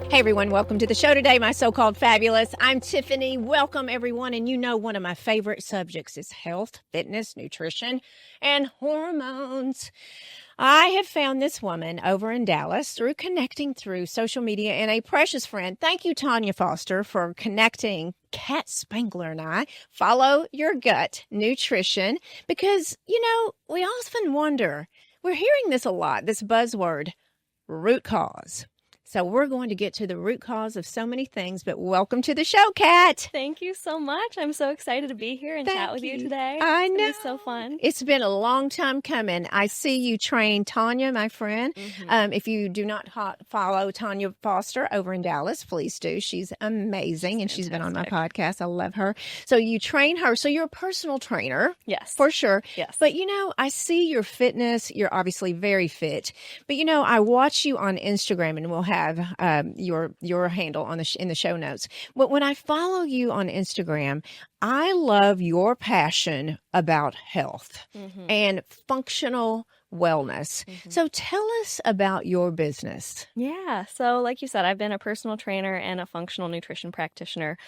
Hey everyone, welcome to the show today, my so-called fabulous. I'm Tiffany. Welcome everyone. And you know, one of my favorite subjects is health, fitness, nutrition, and hormones. I have found this woman over in Dallas through connecting through social media and a precious friend. Thank you, Tanya Foster, for connecting Kat Spangler and I. Follow your gut nutrition because, you know, we often wonder, we're hearing this a lot, this buzzword, root cause. So we're going to get to the root cause of so many things, but welcome to the show, Kat. Thank you so much. I'm so excited to be here and chat with you today. I know. It's so fun. It's been a long time coming. I see you train Tanya, my friend. If you do not follow Tanya Foster over in Dallas, please do. She's amazing, and she's been on my podcast. I love her. So you train her. So you're a personal trainer. Yes. For sure. Yes. But, you know, I see your fitness. You're obviously very fit. But, you know, I watch you on Instagram, and we'll have your handle on in the show notes. But when I follow you on Instagram, I love your passion about health and functional wellness. So tell us about your business. Yeah. So like you said, I've been a personal trainer and a functional nutrition practitioner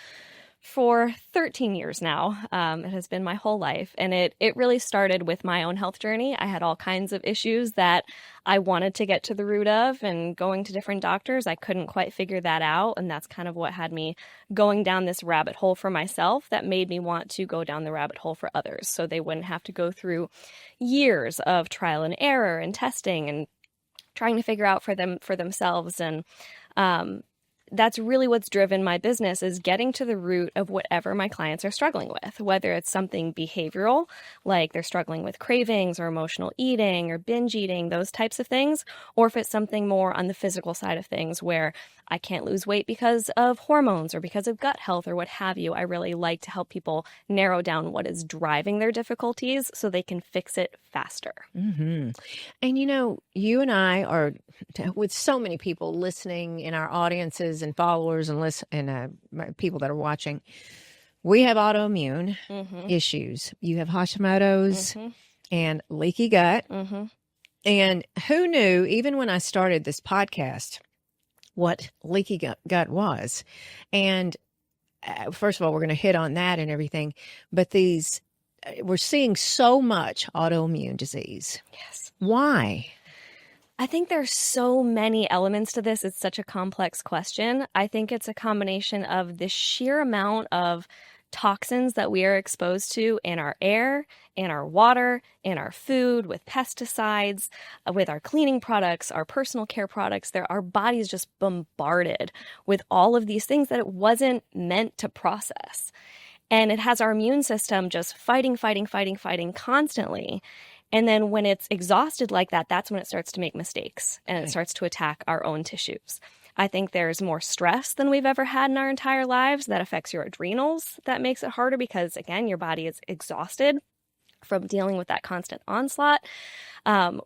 for 13 years now. It has been my whole life. And it really started with my own health journey. I had all kinds of issues that I wanted to get to the root of, and going to different doctors, I couldn't quite figure that out. And that's kind of what had me going down this rabbit hole for myself that made me want to go down the rabbit hole for others, so they wouldn't have to go through years of trial and error and testing and trying to figure out for themselves. And that's really what's driven my business, is getting to the root of whatever my clients are struggling with, whether it's something behavioral, like they're struggling with cravings or emotional eating or binge eating, those types of things, or if it's something more on the physical side of things where I can't lose weight because of hormones or because of gut health or what have you. I really like to help people narrow down what is driving their difficulties so they can fix it faster. And, you know, you and I are, with so many people listening in our audiences and followers and people that are watching, we have autoimmune issues. You have Hashimoto's and leaky gut. And who knew, even when I started this podcast, what leaky gut was. And first of all, we're going to hit on that and everything. But we're seeing so much autoimmune disease. Yes. Why? I think there's so many elements to this. It's such a complex question. I think it's a combination of the sheer amount of toxins that we are exposed to in our air, in our water, in our food, with pesticides, with our cleaning products, our personal care products. Our body's just bombarded with all of these things that it wasn't meant to process. And it has our immune system just fighting constantly. And then when it's exhausted like that, that's when it starts to make mistakes and it starts to attack our own tissues. I think there's more stress than we've ever had in our entire lives that affects your adrenals. That makes it harder because, again, your body is exhausted from dealing with that constant onslaught.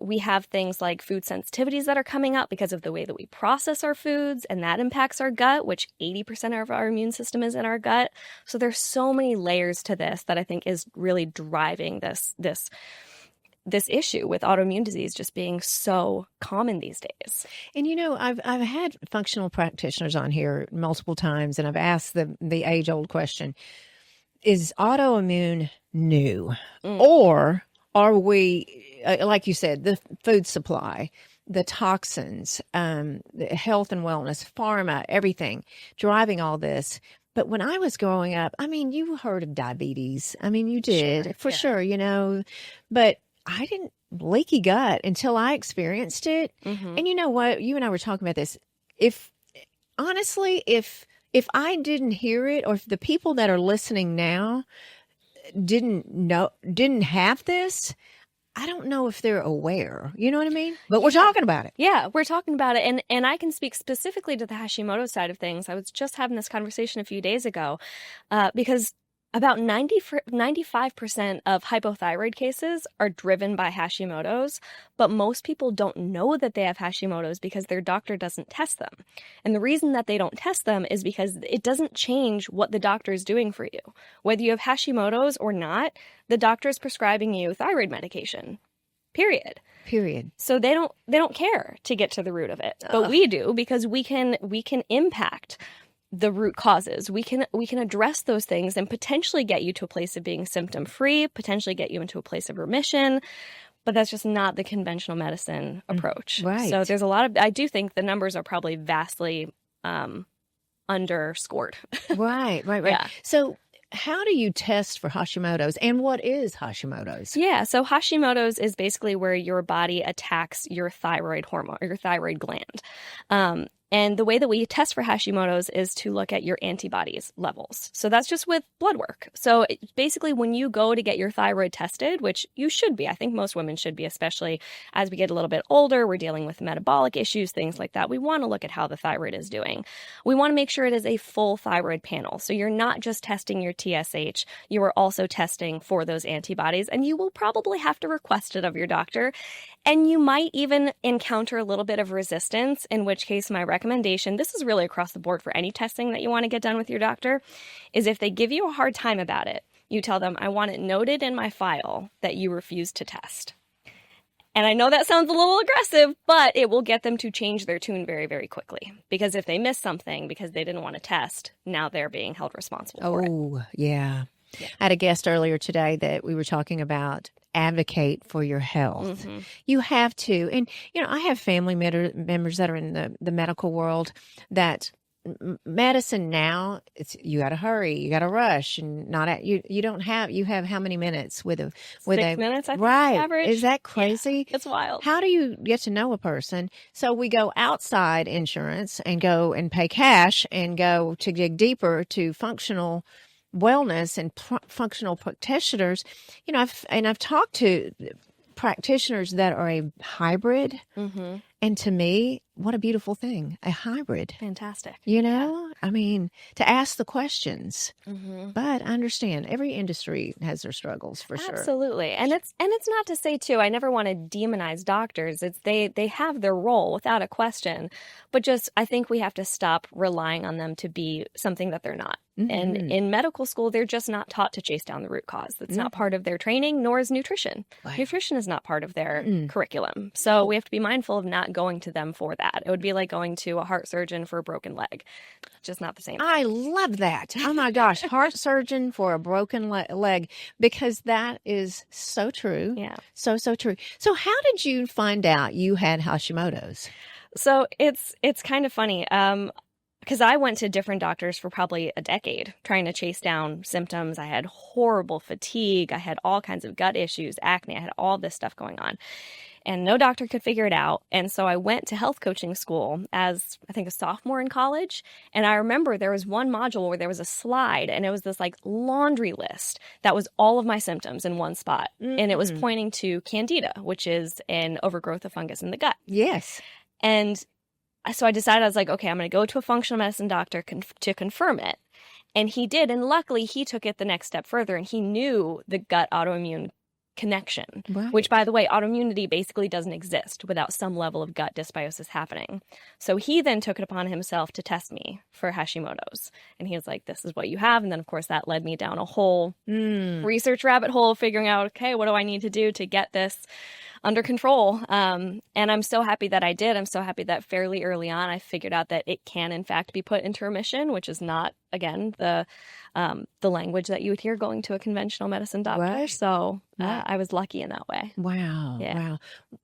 We have things like food sensitivities that are coming up because of the way that we process our foods, and that impacts our gut, which 80% of our immune system is in our gut. So there's so many layers to this that I think is really driving this issue with autoimmune disease just being so common these days. And, you know, I've had functional practitioners on here multiple times, and I've asked the age-old question, is autoimmune new? Or are we, like you said, the food supply, the toxins, the health and wellness, pharma, everything, driving all this? But when I was growing up, I mean, you heard of diabetes. I mean, you did, for sure, you know, but I didn't leaky gut until I experienced it. And you know what? You and I were talking about this. If I didn't hear it, or if the people that are listening now didn't have this, I don't know if they're aware. You know what I mean? But we're talking about it. Yeah, we're talking about it. And I can speak specifically to the Hashimoto side of things. I was just having this conversation a few days ago because about 95% of hypothyroid cases are driven by Hashimoto's, but most people don't know that they have Hashimoto's because their doctor doesn't test them. And the reason that they don't test them is because it doesn't change what the doctor is doing for you. Whether you have Hashimoto's or not, the doctor is prescribing you thyroid medication, period. Period. So they don't care to get to the root of it, but we do, because we can impact the root causes. We can address those things and potentially get you to a place of being symptom free, potentially get you into a place of remission. But that's just not the conventional medicine approach. Right. So there's I do think the numbers are probably vastly underscored. Right. Yeah. So how do you test for Hashimoto's, and what is Hashimoto's? Yeah, so Hashimoto's is basically where your body attacks your thyroid hormone or your thyroid gland. And the way that we test for Hashimoto's is to look at your antibodies levels. So that's just with blood work. So basically, when you go to get your thyroid tested, which you should be, I think most women should be, especially as we get a little bit older, we're dealing with metabolic issues, things like that. We want to look at how the thyroid is doing. We want to make sure it is a full thyroid panel. So you're not just testing your TSH, you are also testing for those antibodies, and you will probably have to request it of your doctor. And you might even encounter a little bit of resistance, in which case my recommendation, this is really across the board for any testing that you want to get done with your doctor, is if they give you a hard time about it, you tell them, I want it noted in my file that you refuse to test. And I know that sounds a little aggressive, but it will get them to change their tune very, very quickly. Because if they miss something because they didn't want to test, now they're being held responsible for it. Oh, yeah. I had a guest earlier today that we were talking about advocate for your health. Mm-hmm. You have to. And, I have family members that are in the medical world that medicine now, you got to hurry, you got to rush, and you have how many minutes with 6 minutes, I think, right. average. Is that crazy? Yeah, it's wild. How do you get to know a person? So we go outside insurance and go and pay cash and go to dig deeper to functional wellness and functional practitioners. I've talked to practitioners that are a hybrid. Mm-hmm. And to me, what a beautiful thing, a hybrid. Fantastic. I mean, to ask the questions. Mm-hmm. But I understand every industry has their struggles for sure. Absolutely. And it's not to say too, I never want to demonize doctors. It's they have their role without a question, but just I think we have to stop relying on them to be something that they're not. Mm-hmm. And in medical school, they're just not taught to chase down the root cause. That's not part of their training, nor is nutrition. Wow. Nutrition is not part of their curriculum. So we have to be mindful of not going to them for that. It would be like going to a heart surgeon for a broken leg. Just not the same. I love that. Oh my gosh, heart surgeon for a broken leg, because that is so true. Yeah. So true. So how did you find out you had Hashimoto's? So it's kind of funny. Because I went to different doctors for probably a decade trying to chase down symptoms. I had horrible fatigue. I had all kinds of gut issues, acne. I had all this stuff going on. And no doctor could figure it out. And so I went to health coaching school as, I think, a sophomore in college. And I remember there was one module where there was a slide, and it was this like laundry list that was all of my symptoms in one spot. Mm-hmm. And it was pointing to candida, which is an overgrowth of fungus in the gut. Yes. And so I decided, I was like, okay, I'm going to go to a functional medicine doctor to confirm it. And he did. And luckily, he took it the next step further, and he knew the gut autoimmune connection, right. Which, by the way, autoimmunity basically doesn't exist without some level of gut dysbiosis happening. So he then took it upon himself to test me for Hashimoto's. And he was like, this is what you have. And then, of course, that led me down a whole research rabbit hole, figuring out, okay, what do I need to do to get this under control? And I'm so happy that I did. I'm so happy that fairly early on, I figured out that it can, in fact, be put into remission, which is not, again, the language that you would hear going to a conventional medicine doctor. Right. So I was lucky in that way. Wow. Yeah. Wow.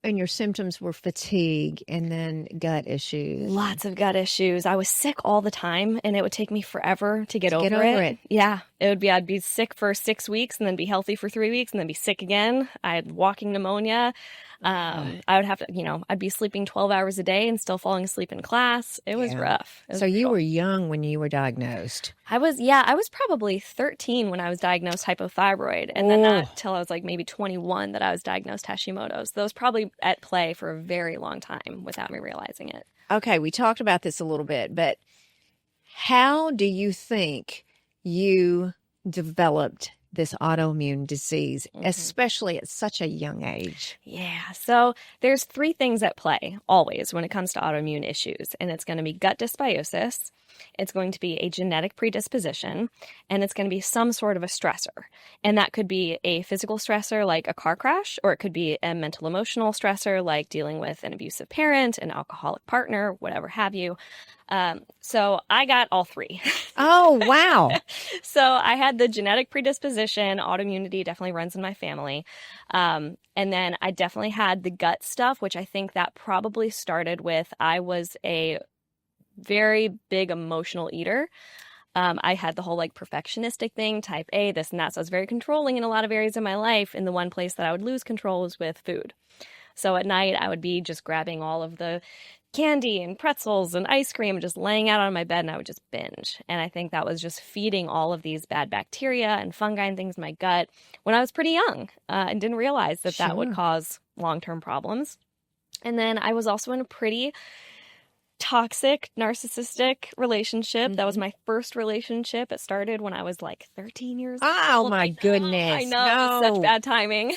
And your symptoms were fatigue and then gut issues. Lots of gut issues. I was sick all the time, and it would take me forever to get over it. Yeah. I'd be sick for 6 weeks and then be healthy for 3 weeks and then be sick again. I had walking pneumonia. I would have to, I'd be sleeping 12 hours a day and still falling asleep in class. It was rough. So you were young when you were diagnosed. I was probably 13 when I was diagnosed hypothyroid. And then not till I was like maybe 21 that I was diagnosed Hashimoto's. That was probably at play for a very long time without me realizing it. Okay, we talked about this a little bit, but how do you think you developed this autoimmune disease, especially at such a young age? Yeah. So there's three things at play always when it comes to autoimmune issues, and it's going to be gut dysbiosis. It's going to be a genetic predisposition, and it's going to be some sort of a stressor. And that could be a physical stressor like a car crash, or it could be a mental emotional stressor like dealing with an abusive parent, an alcoholic partner, whatever have you. So I got all three. Oh, wow. So I had the genetic predisposition. Autoimmunity definitely runs in my family. And then I definitely had the gut stuff, which I think that probably started with I was a very big emotional eater. I had the whole like perfectionistic thing, type A, this and that. So I was very controlling in a lot of areas of my life. And the one place that I would lose control was with food. So at night I would be just grabbing all of the candy and pretzels and ice cream and just laying out on my bed, and I would just binge. And I think that was just feeding all of these bad bacteria and fungi and things in my gut when I was pretty young, and didn't realize that that would cause long-term problems. And then I was also in a pretty toxic, narcissistic relationship. That was my first relationship. It started when I was like 13 years old. Oh, my goodness. I know. It was such bad timing.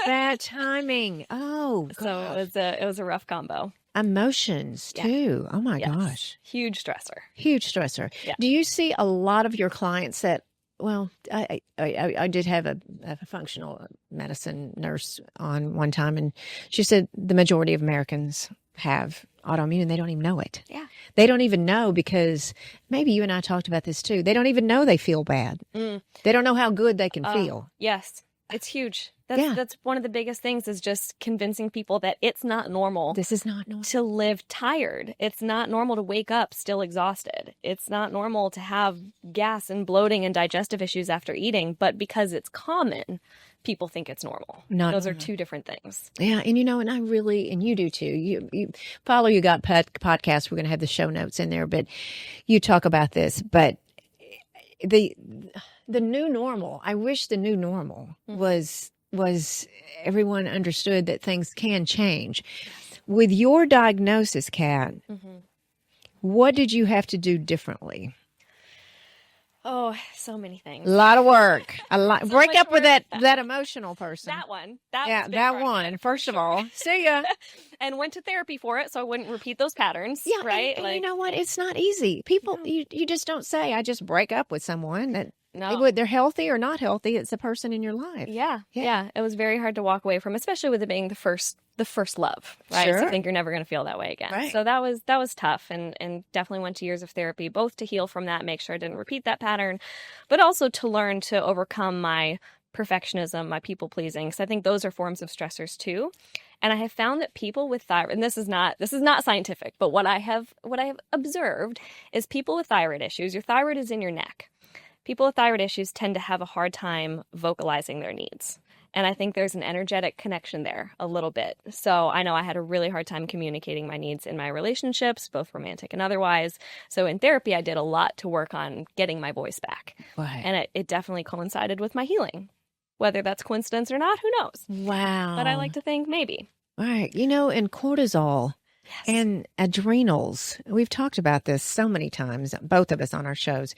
Bad timing. Oh, gosh. So it was a rough combo. Emotions, too. Oh, my gosh. Huge stressor. Huge stressor. Yeah. Do you see a lot of your clients that, well, I did have a functional medicine nurse on one time, and she said the majority of Americans have autoimmune and they don't even know it. Yeah. They don't even know, because maybe you and I talked about this too. They don't even know they feel bad. They don't know how good they can feel. Yes. It's huge. That's one of the biggest things, is just convincing people that it's not normal. This is not normal to live tired. It's not normal to wake up still exhausted. It's not normal to have gas and bloating and digestive issues after eating, but because it's common, people think it's normal. Those are two different things. Yeah. And and I really, and you do too. You follow You Got podcast. We're going to have the show notes in there, but you talk about this, but the new normal, I wish the new normal was everyone understood that things can change. With your diagnosis, Kat, what did you have to do differently? Oh, so many things. A lot of work. So break up work. with that emotional person. That one. That one. And first of all, see ya. And went to therapy for it, so I wouldn't repeat those patterns. Yeah, right. And you know what? It's not easy. People, you just don't say, I just break up with someone. That No. They're healthy or not healthy. It's a person in your life. Yeah. It was very hard to walk away from, especially with it being the first love, right? Sure. So you think you're never going to feel that way again. Right. So that was tough, and definitely went to years of therapy, both to heal from that, make sure I didn't repeat that pattern, but also to learn to overcome my perfectionism, my people pleasing. So I think those are forms of stressors too. And I have found that people with thyroid, and this is not scientific, but what I have observed is people with thyroid issues, your thyroid is in your neck. People with thyroid issues tend to have a hard time vocalizing their needs. And I think there's an energetic connection there a little bit. So I know I had a really hard time communicating my needs in my relationships, both romantic and otherwise. So in therapy, I did a lot to work on getting my voice back. Right. And it definitely coincided with my healing. Whether that's coincidence or not, who knows? Wow. But I like to think maybe. Right. And cortisol and adrenals. We've talked about this so many times, both of us on our shows,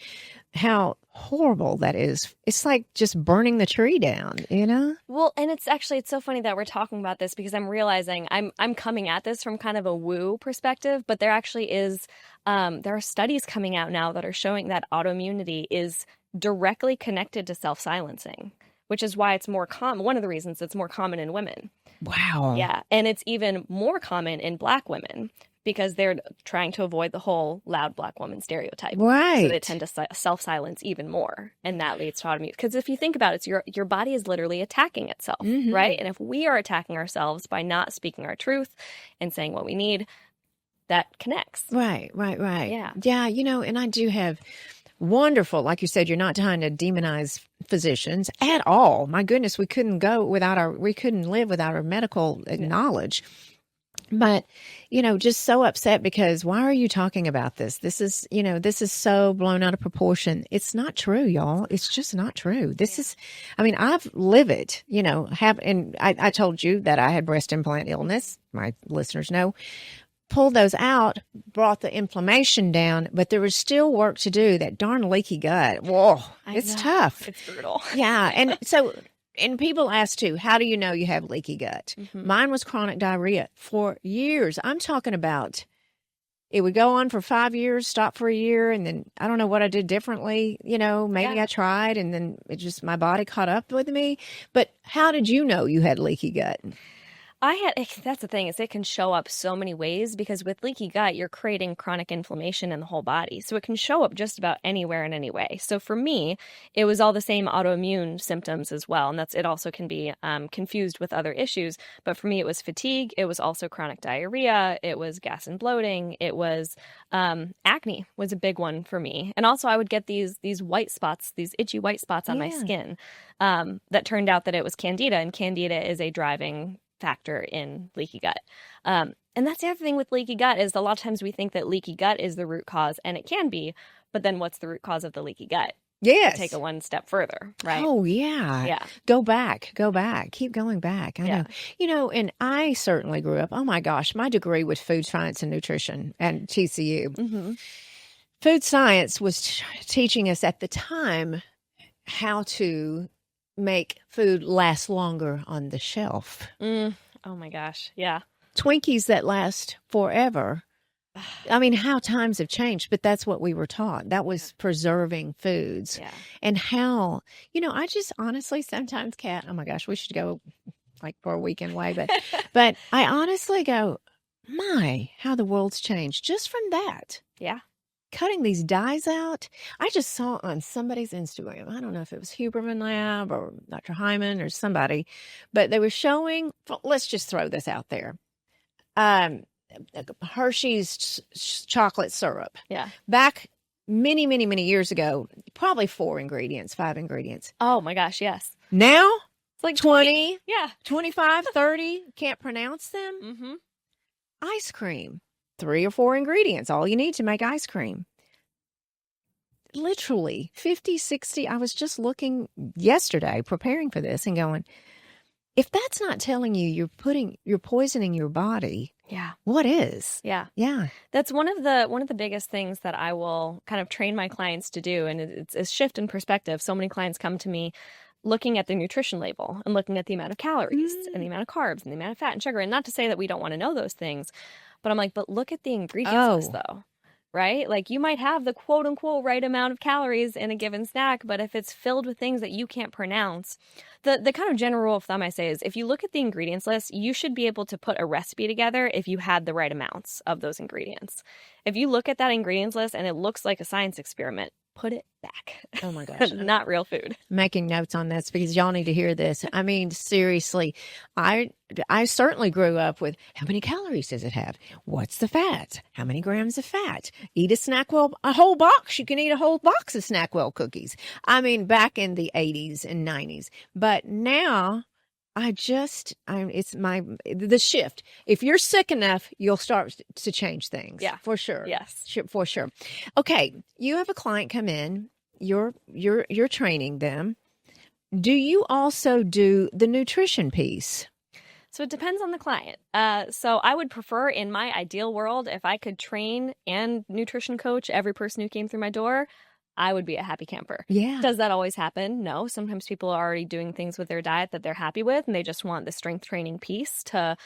how horrible that is. It's like just burning the tree down, Well, and it's so funny that we're talking about this, because I'm realizing I'm coming at this from kind of a woo perspective, but there actually is, there are studies coming out now that are showing that autoimmunity is directly connected to self-silencing, which is why it's more common. One of the reasons it's more common in women. Wow. Yeah. And it's even more common in Black women, because they're trying to avoid the whole loud Black woman stereotype. Right. So they tend to self-silence even more. And that leads to autoimmune. Because if you think about it, your body is literally attacking itself, right? And if we are attacking ourselves by not speaking our truth and saying what we need, that connects. Right. Yeah. Yeah. And I do have wonderful, like you said, you're not trying to demonize physicians at all. My goodness, we couldn't live without our medical knowledge. But, just so upset because why are you talking about this? This is so blown out of proportion. It's not true, y'all. It's just not true. I've lived it, and I told you that I had breast implant illness. My listeners know. pulled those out, brought the inflammation down, but there was still work to do. That darn leaky gut. Whoa, it's tough. It's brutal. Yeah. And so, and people ask too, how do you know you have leaky gut? Mine was chronic diarrhea for years. I'm talking about it would go on for 5 years, stop for a year, and then I don't know what I did differently. Maybe I tried, and then it just, my body caught up with me. But how did you know you had leaky gut? That's the thing, is it can show up so many ways, because with leaky gut, you're creating chronic inflammation in the whole body. So it can show up just about anywhere in any way. So for me, it was all the same autoimmune symptoms as well. And it also can be confused with other issues. But for me, it was fatigue. It was also chronic diarrhea. It was gas and bloating. It was acne was a big one for me. And also I would get these white spots, these itchy white spots on my skin that turned out that it was candida. And candida is a driving factor in leaky gut. And that's the other thing with leaky gut, is a lot of times we think that leaky gut is the root cause, and it can be, but then what's the root cause of the leaky gut? Yes. Take it one step further, right? Oh, yeah. Yeah. Go back. Keep going back. I know. And I certainly grew up, oh my gosh, my degree was food science and nutrition at TCU. Food science was teaching us at the time how to make food last longer on the shelf. Oh my gosh. Yeah. Twinkies that last forever. I mean, how times have changed, but that's what we were taught. That was preserving foods. Yeah. And how, I just honestly sometimes, Kat, oh my gosh, we should go like for a weekend away, but I honestly go, my, how the world's changed just from that. Yeah. Cutting these dyes out. I just saw on somebody's Instagram, I don't know if it was Huberman Lab or Dr. Hyman or somebody, but they were showing, let's just throw this out there. Hershey's chocolate syrup. Yeah. Back many, many, many years ago, probably 5 ingredients. Oh my gosh, yes. Now, it's like 20, 25, 30, can't pronounce them. Ice cream. 3 or 4 ingredients, all you need to make ice cream. Literally 50, 60. I was just looking yesterday, preparing for this and going, if that's not telling you you're poisoning your body, what is? Yeah. That's one of the biggest things that I will kind of train my clients to do. And it's a shift in perspective. So many clients come to me looking at the nutrition label and looking at the amount of calories and the amount of carbs and the amount of fat and sugar. And not to say that we don't want to know those things, but I'm like, but look at the ingredients list though, right? Like you might have the quote unquote right amount of calories in a given snack, but if it's filled with things that you can't pronounce, the kind of general rule of thumb I say is if you look at the ingredients list, you should be able to put a recipe together if you had the right amounts of those ingredients. If you look at that ingredients list and it looks like a science experiment, put it back. Oh my gosh. Not real food. Making notes on this because y'all need to hear this. I mean, seriously, I certainly grew up with how many calories does it have? What's the fat? How many grams of fat? Eat a Snackwell, a whole box. You can eat a whole box of Snackwell cookies. I mean, back in the 80s and 90s. But now it's the shift. If you're sick enough, you'll start to change things. Yeah. For sure. Yes. For sure. Okay. You have a client come in, you're training them. Do you also do the nutrition piece? So it depends on the client. So I would prefer, in my ideal world, if I could train and nutrition coach every person who came through my door, I would be a happy camper. Yeah. Does that always happen? No. Sometimes people are already doing things with their diet that they're happy with, and they just want the strength training piece to,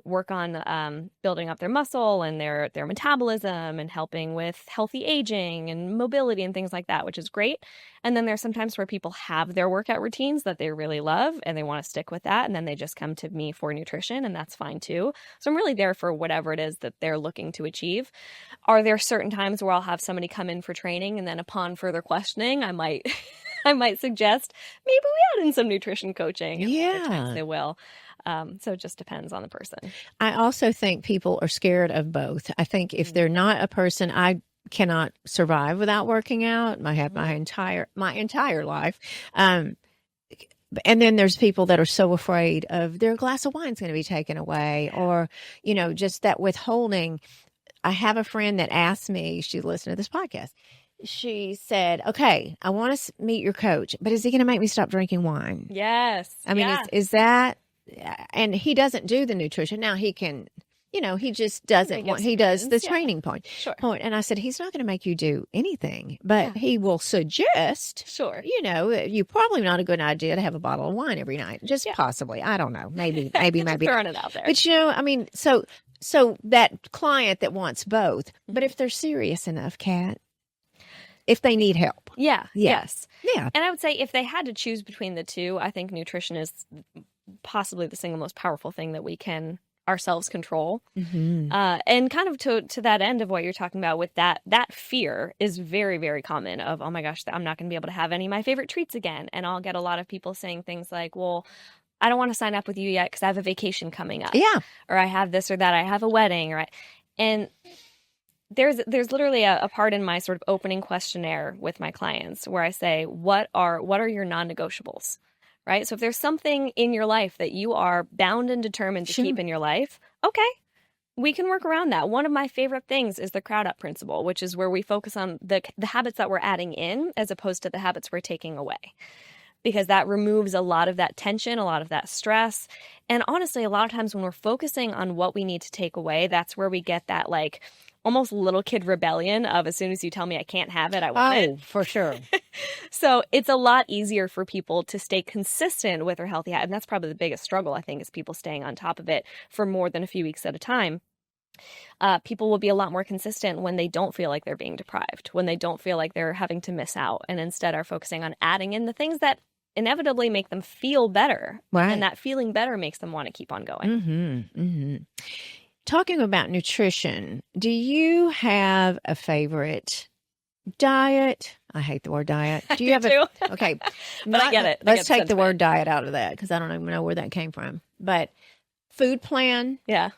work on building up their muscle and their metabolism and helping with healthy aging and mobility and things like that, which is great. And then there's sometimes where people have their workout routines that they really love and they want to stick with that. And then they just come to me for nutrition, and that's fine too. So I'm really there for whatever it is that they're looking to achieve. Are there certain times where I'll have somebody come in for training and then upon further questioning, I might suggest maybe we add in some nutrition coaching. And a lot of times they will. So it just depends on the person. I also think people are scared of both. I think if they're not a person, I cannot survive without working out. I have my entire life. And then there's people that are so afraid of their glass of wine's going to be taken away, or, just that withholding. I have a friend that asked me, she listened to this podcast. She said, okay, I want to meet your coach, but is he going to make me stop drinking wine? Yes. I mean, is that, and he doesn't do the nutrition. Now he can, he just doesn't want, he does the Yeah. training point. Sure. And I said, he's not going to make you do anything, but he will suggest, Sure. you probably not a good idea to have a bottle of wine every night. Just possibly. I don't know. Maybe. Just throwing it out there. But, so that client that wants both, but if they're serious enough, Kat, if they need help. Yeah. Yes. Yeah. And I would say if they had to choose between the two, I think nutrition is possibly the single most powerful thing that we can ourselves control. Mm-hmm. And kind of to that end of what you're talking about with that fear is very, very common of, oh my gosh, I'm not going to be able to have any of my favorite treats again. And I'll get a lot of people saying things like, well, I don't want to sign up with you yet because I have a vacation coming up. Yeah. Or I have this or that. I have a wedding. And there's literally a part in my sort of opening questionnaire with my clients where I say, what are your non-negotiables? Right? So if there's something in your life that you are bound and determined to keep in your life, okay, we can work around that. One of my favorite things is the crowd up principle, which is where we focus on the habits that we're adding in as opposed to the habits we're taking away. Because that removes a lot of that tension, a lot of that stress. And honestly, a lot of times when we're focusing on what we need to take away, that's where we get that like almost little kid rebellion of as soon as you tell me I can't have it, I want it. Oh, for sure. So it's a lot easier for people to stay consistent with their healthy habit. And that's probably the biggest struggle, I think, is people staying on top of it for more than a few weeks at a time. People will be a lot more consistent when they don't feel like they're being deprived, when they don't feel like they're having to miss out, and instead are focusing on adding in the things that inevitably make them feel better. Right. And that feeling better makes them want to keep on going. Mm-hmm. Mm-hmm. Talking about nutrition, do you have a favorite diet? I hate the word diet. Do you have okay. But I get it. Let's take the word diet out of that because I don't even know where that came from. But food plan. Yeah.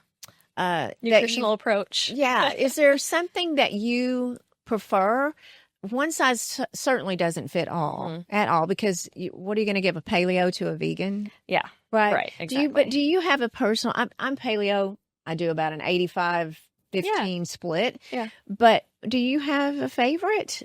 Nutritional approach. Yeah. Is there something that you prefer? One size certainly doesn't fit all at all because what are you going to give a paleo to a vegan? Yeah. Right. Exactly. Do you have a personal, I'm paleo. I do about an 85-15 split. Yeah. But do you have a favorite?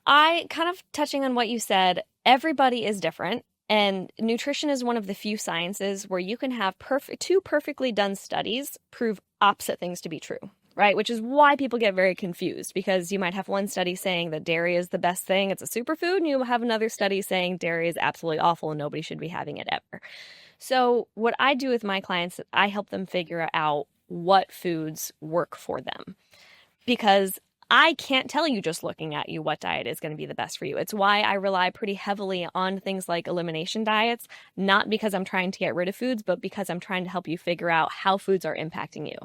I kind of touching on what you said, everybody is different. And nutrition is one of the few sciences where you can have two perfectly done studies prove opposite things to be true, right? Which is why people get very confused because you might have one study saying that dairy is the best thing, it's a superfood, and you have another study saying dairy is absolutely awful and nobody should be having it ever. So what I do with my clients, I help them figure out what foods work for them because I can't tell you just looking at you what diet is going to be the best for you. It's why I rely pretty heavily on things like elimination diets, not because I'm trying to get rid of foods, but because I'm trying to help you figure out how foods are impacting you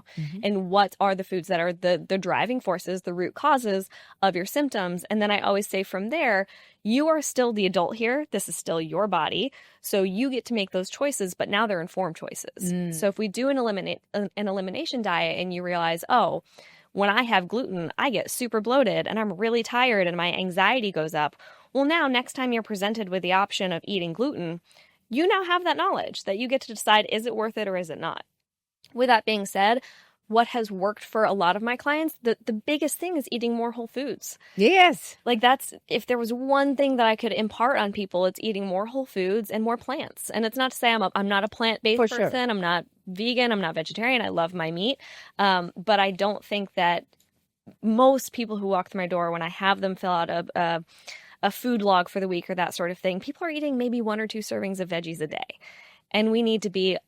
and what are the foods that are the driving forces, the root causes of your symptoms. And then I always say from there, you are still the adult here. This is still your body. So you get to make those choices, but now they're informed choices. So if we do an elimination diet and you realize, oh, when I have gluten, I get super bloated and I'm really tired and my anxiety goes up. Well, now next time you're presented with the option of eating gluten, you now have that knowledge that you get to decide, is it worth it or is it not? With that being said, what has worked for a lot of my clients, the biggest thing is eating more whole foods. Yes. Like that's, if there was one thing that I could impart on people, it's eating more whole foods and more plants. And it's not to say I'm not a plant-based person. Sure. I'm not vegan. I'm not vegetarian. I love my meat. But I don't think that most people who walk through my door, when I have them fill out a food log for the week or that sort of thing, people are eating maybe 1 or 2 servings of veggies a day. And we need to be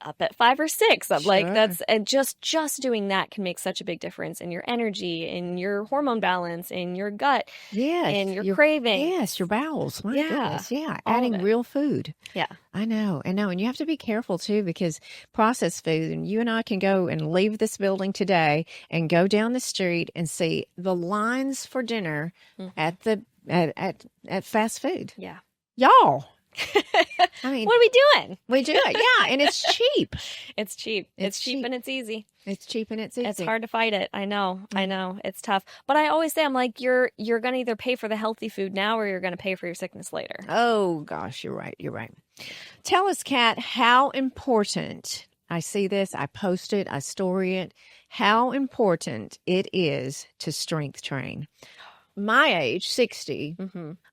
up at 5 or 6. I'm like, that's, and just doing that can make such a big difference in your energy, in your hormone balance, in your gut, in your craving. Yes, your bowels. My goodness. Yeah. Adding real food. Yeah. I know. And you have to be careful too, because processed food, and you and I can go and leave this building today and go down the street and see the lines for dinner at at fast food. Yeah. Y'all. I mean, what are we doing? We do it. Yeah. And it's cheap. It's cheap. It's cheap and it's easy. It's cheap and it's easy. It's hard to fight it. I know. I know. It's tough. But I always say, I'm like, you're going to either pay for the healthy food now or you're going to pay for your sickness later. Oh, gosh. You're right. You're right. Tell us, Kat, how important, I see this, I post it, I story it, how important it is to strength train. My age, 60,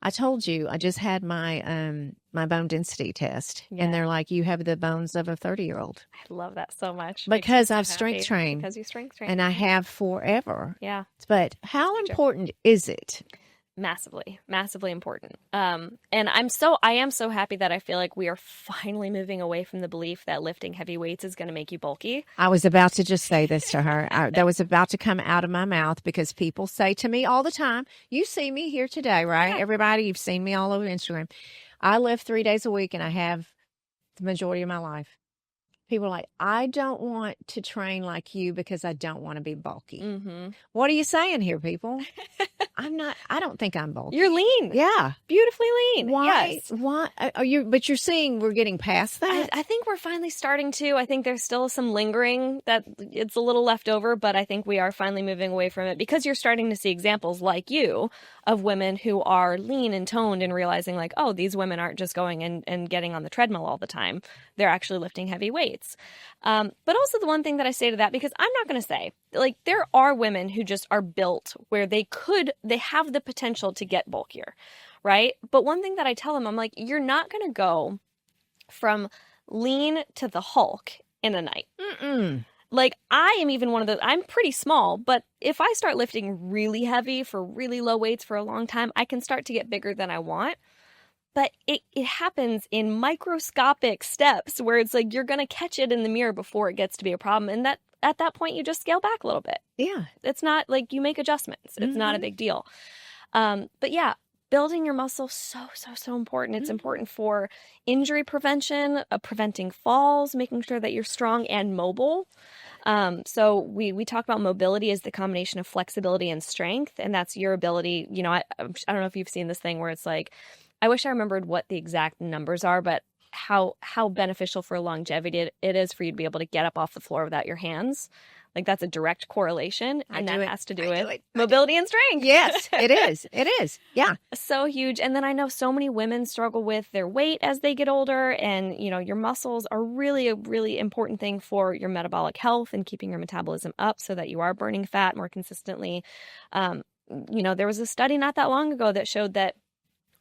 I told you I just had my my bone density test. Yeah. And they're like, you have the bones of a 30-year-old. I love that so much. Because I've So strength happy. trained. Because you strength trained. And I have forever. Yeah. But how important is it? Massively, massively important. And I am so happy that I feel like we are finally moving away from the belief that lifting heavy weights is going to make you bulky. I was about to just say this to her. That was about to come out of my mouth because people say to me all the time, you see me here today, right? Yeah. Everybody, you've seen me all over Instagram. I lift 3 days a week and I have the majority of my life. People are like, I don't want to train like you because I don't want to be bulky. Mm-hmm. What are you saying here, people? I don't think I'm bulky. You're lean. Yeah. Beautifully lean. Why? Yes. Why are you? But you're seeing we're getting past that. I think we're finally starting to. I think there's still some lingering that it's a little left over, but I think we are finally moving away from it because you're starting to see examples like you of women who are lean and toned and realizing like, oh, these women aren't just going and getting on the treadmill all the time. They're actually lifting heavy weights. But also the one thing that I say to that, because I'm not going to say, like, there are women who just are built where they have the potential to get bulkier, right? But one thing that I tell them, I'm like, you're not going to go from lean to the Hulk in a night. Mm-mm. Like, I am even one of those, I'm pretty small, but if I start lifting really heavy for really low weights for a long time, I can start to get bigger than I want. But it happens in microscopic steps where it's like you're going to catch it in the mirror before it gets to be a problem. And that at that point, you just scale back a little bit. Yeah. It's not like you make adjustments. It's not a big deal. But yeah, building your muscle, so important. It's important for injury prevention, preventing falls, making sure that you're strong and mobile. So we talk about mobility as the combination of flexibility and strength. And that's your ability. You know, I don't know if you've seen this thing where it's like, I wish I remembered what the exact numbers are, but how beneficial for longevity it is for you to be able to get up off the floor without your hands. Like that's a direct correlation, and that has to do with mobility and strength. Yes, it is. It is. Yeah. So huge. And then I know so many women struggle with their weight as they get older, and you know, your muscles are really a really important thing for your metabolic health and keeping your metabolism up so that you are burning fat more consistently. You know, there was a study not that long ago that showed that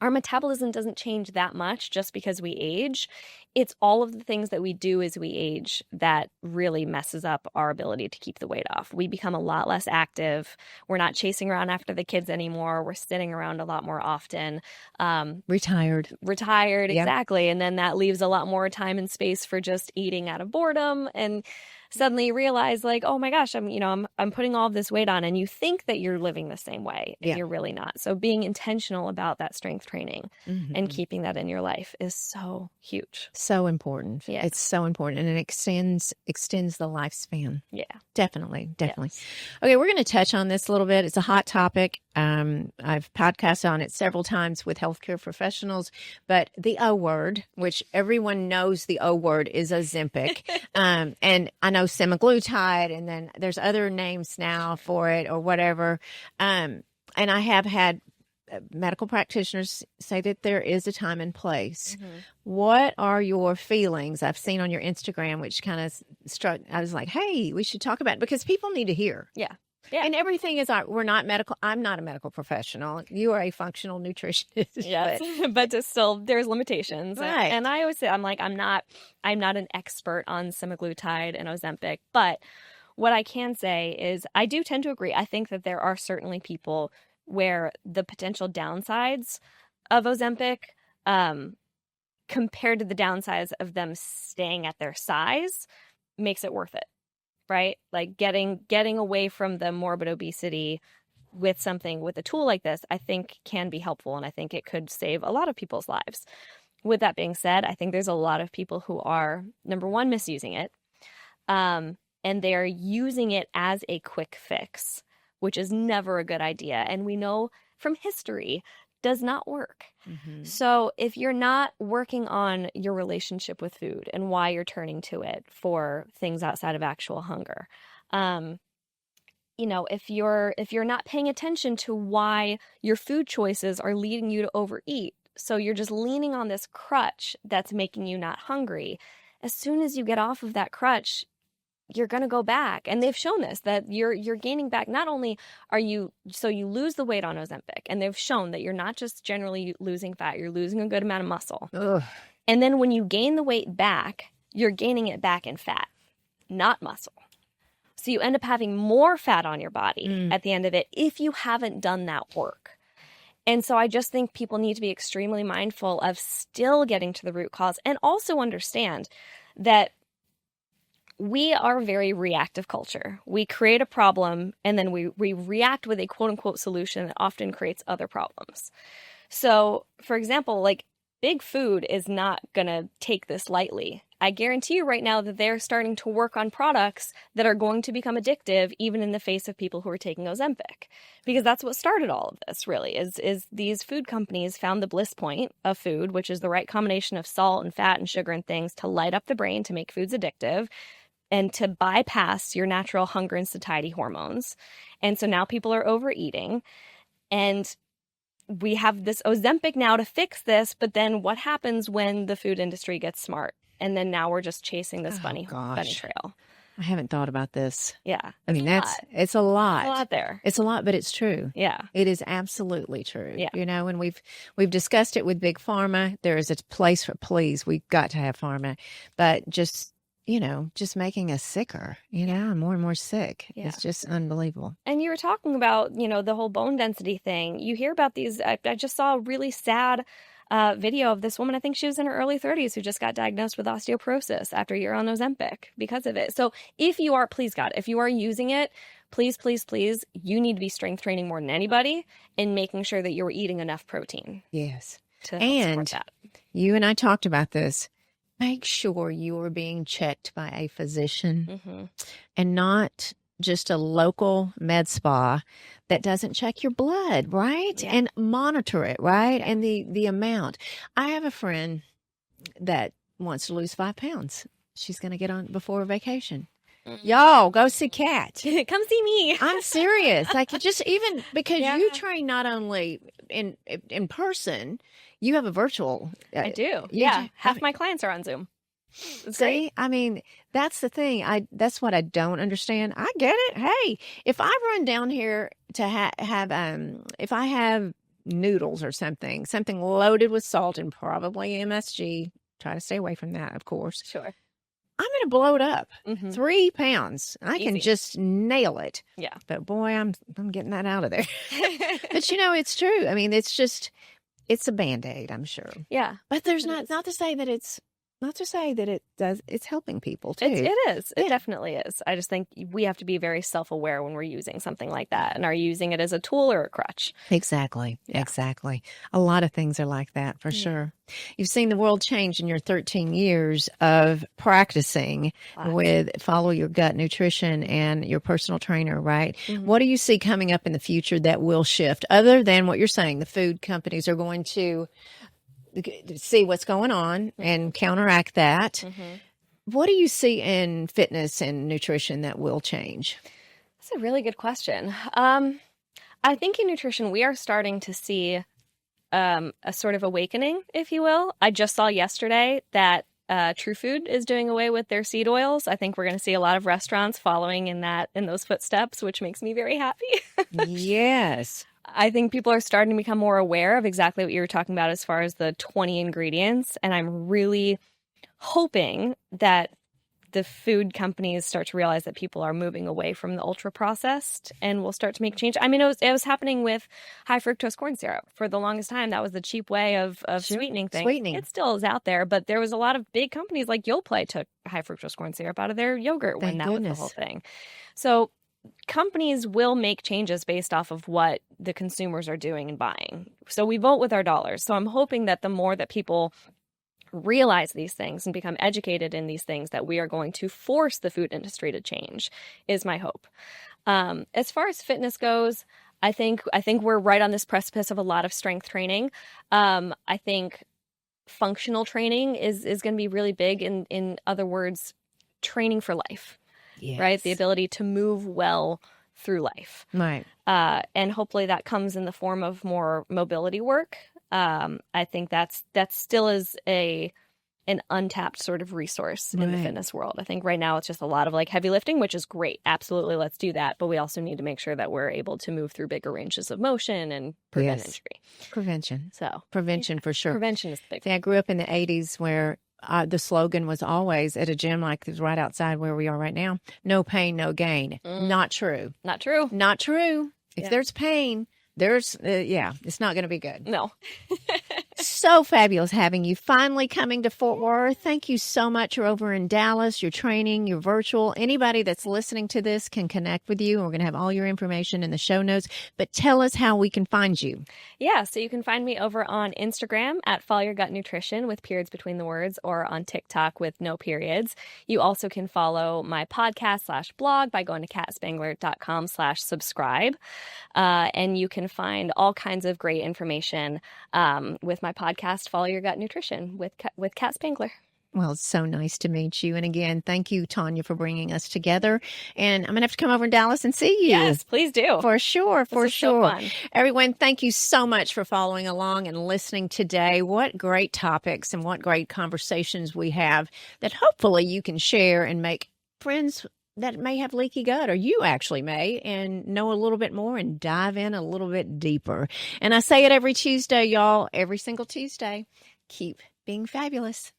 our metabolism doesn't change that much just because we age. It's all of the things that we do as we age that really messes up our ability to keep the weight off. We become a lot less active. We're not chasing around after the kids anymore. We're sitting around a lot more often. Retired. Yep. Exactly. And then that leaves a lot more time and space for just eating out of boredom. And suddenly you realize like, oh my gosh, I'm putting all of this weight on, and you think that you're living the same way. And you're really not. So being intentional about that strength training and keeping that in your life is so huge. So important. Yeah. It's so important. And it extends the lifespan. Yeah. Definitely. Yes. Okay, we're going to touch on this a little bit. It's a hot topic. I've podcasted on it several times with healthcare professionals, but the O word, which everyone knows the O word, is Ozempic. And I know semaglutide, and then there's other names now for it or whatever. And I have had medical practitioners say that there is a time and place. What are your feelings? I've seen on your Instagram, which kind of struck, I was like, hey, we should talk about it because people need to hear. Yeah. And everything is, we're not medical. I'm not a medical professional. You are a functional nutritionist. Yes. But still, there's limitations. Right. And I always say, I'm not an expert on semaglutide and Ozempic, but what I can say is I do tend to agree. I think that there are certainly people where the potential downsides of Ozempic, compared to the downsides of them staying at their size, makes it worth it. Right? Like getting away from the morbid obesity with a tool like this, I think can be helpful. And I think it could save a lot of people's lives. With that being said, I think there's a lot of people who are, number one, misusing it. And they're using it as a quick fix, which is never a good idea. And we know from history does not work. So if you're not working on your relationship with food and why you're turning to it for things outside of actual hunger, if you're not paying attention to why your food choices are leading you to overeat, so you're just leaning on this crutch that's making you not hungry, as soon as you get off of that crutch, you're going to go back. And they've shown this, that you're gaining back. Not only so you lose the weight on Ozempic, and they've shown that you're not just generally losing fat, you're losing a good amount of muscle. Ugh. And then when you gain the weight back, you're gaining it back in fat, not muscle. So you end up having more fat on your body at the end of it if you haven't done that work. And so I just think people need to be extremely mindful of still getting to the root cause, and also understand that we are a very reactive culture. We create a problem and then we react with a quote unquote solution that often creates other problems. So, for example, like big food is not going to take this lightly. I guarantee you right now that they're starting to work on products that are going to become addictive, even in the face of people who are taking Ozempic. Because that's what started all of this, really, is these food companies found the bliss point of food, which is the right combination of salt and fat and sugar and things to light up the brain to make foods addictive and to bypass your natural hunger and satiety hormones. And so now people are overeating. And we have this Ozempic now to fix this, but then what happens when the food industry gets smart? And then now we're just chasing this bunny trail. I haven't thought about this. Yeah. I mean, it's a lot. It's a lot there. It's a lot, but it's true. Yeah. It is absolutely true. Yeah. You know, and we've discussed it with Big Pharma. There is a place for, please, we've got to have pharma, but just making us sicker, and more sick. Yeah. It's just unbelievable. And you were talking about, the whole bone density thing. You hear about these. I just saw a really sad video of this woman. I think she was in her early 30s who just got diagnosed with osteoporosis after a year on Ozempic because of it. So if you are, please God, if you are using it, please, please, please, you need to be strength training more than anybody and making sure that you're eating enough protein. Yes. To help support that. You and I talked about this. Make sure you are being checked by a physician and not just a local med spa that doesn't check your blood, right? Yeah. And monitor it, right? And the amount. I have a friend that wants to lose 5 pounds. She's going to get on before vacation. Y'all, go see Kat. Come see me. I'm serious. Like, just even because you train not only in person, you have a virtual. I do. Yeah. Half my clients are on Zoom. It's See, great. I mean, that's the thing. That's what I don't understand. I get it. Hey, if I run down here to have if I have noodles or something loaded with salt and probably MSG, try to stay away from that, of course. Sure. I'm going to blow it up. 3 pounds. I can Easy. just nail it. Yeah. But boy, I'm getting that out of there. But it's true. I mean, it's a Band-Aid, I'm sure. Yeah. But there's not to say that it does. It's helping people too. It is. It definitely is. I just think we have to be very self-aware when we're using something like that, and are you using it as a tool or a crutch. Exactly. Yeah. Exactly. A lot of things are like that for sure. You've seen the world change in your 13 years of practicing with Follow Your Gut Nutrition and your personal trainer, right? What do you see coming up in the future that will shift other than what you're saying? The food companies are going to see what's going on and counteract that. What do you see in fitness and nutrition that will change? That's a really good question. I think in nutrition, we are starting to see a sort of awakening, if you will. I just saw yesterday that True Food is doing away with their seed oils. I think we're going to see a lot of restaurants following in those footsteps, which makes me very happy. Yes. I think people are starting to become more aware of exactly what you were talking about as far as the 20 ingredients. And I'm really hoping that the food companies start to realize that people are moving away from the ultra processed and will start to make change. I mean, it was happening with high fructose corn syrup for the longest time. That was the cheap way of sweetening things. It still is out there, but there was a lot of big companies like Yoplait took high fructose corn syrup out of their yogurt when that was the whole thing. So companies will make changes based off of what the consumers are doing and buying. So we vote with our dollars. So I'm hoping that the more that people realize these things and become educated in these things, that we are going to force the food industry to change, is my hope. As far as fitness goes, I think we're right on this precipice of a lot of strength training. I think functional training is going to be really big. In other words, training for life. Yes. Right? The ability to move well through life. Right. And hopefully that comes in the form of more mobility work. I think that still is a an untapped sort of resource in the fitness world. I think right now it's just a lot of like heavy lifting, which is great. Absolutely, let's do that. But we also need to make sure that we're able to move through bigger ranges of motion and prevent injury. Prevention. So prevention for sure. Prevention is the big thing. I grew up in the 80s where the slogan was always at a gym like this right outside where we are right now, no pain, no gain. Not true. Not true. Not true. If there's pain, there's, it's not going to be good. No. So fabulous having you finally coming to Fort Worth. Thank you so much. You're over in Dallas. You're training. You're virtual. Anybody that's listening to this can connect with you. We're going to have all your information in the show notes. But tell us how we can find you. Yeah, so you can find me over on Instagram at Follow Your Gut Nutrition with periods between the words, or on TikTok with no periods. You also can follow my podcast/blog by going to katspangler.com/subscribe. And you can find all kinds of great information with my podcast, Follow Your Gut Nutrition with Kat Spangler. Well, it's so nice to meet you. And again, thank you, Tanya, for bringing us together. And I'm going to have to come over in Dallas and see you. Yes, please do. For sure, for sure. So fun. Everyone, thank you so much for following along and listening today. What great topics and what great conversations we have that hopefully you can share and make friends that may have leaky gut, or you actually may, and know a little bit more and dive in a little bit deeper. And I say it every Tuesday, y'all, every single Tuesday. Keep being fabulous.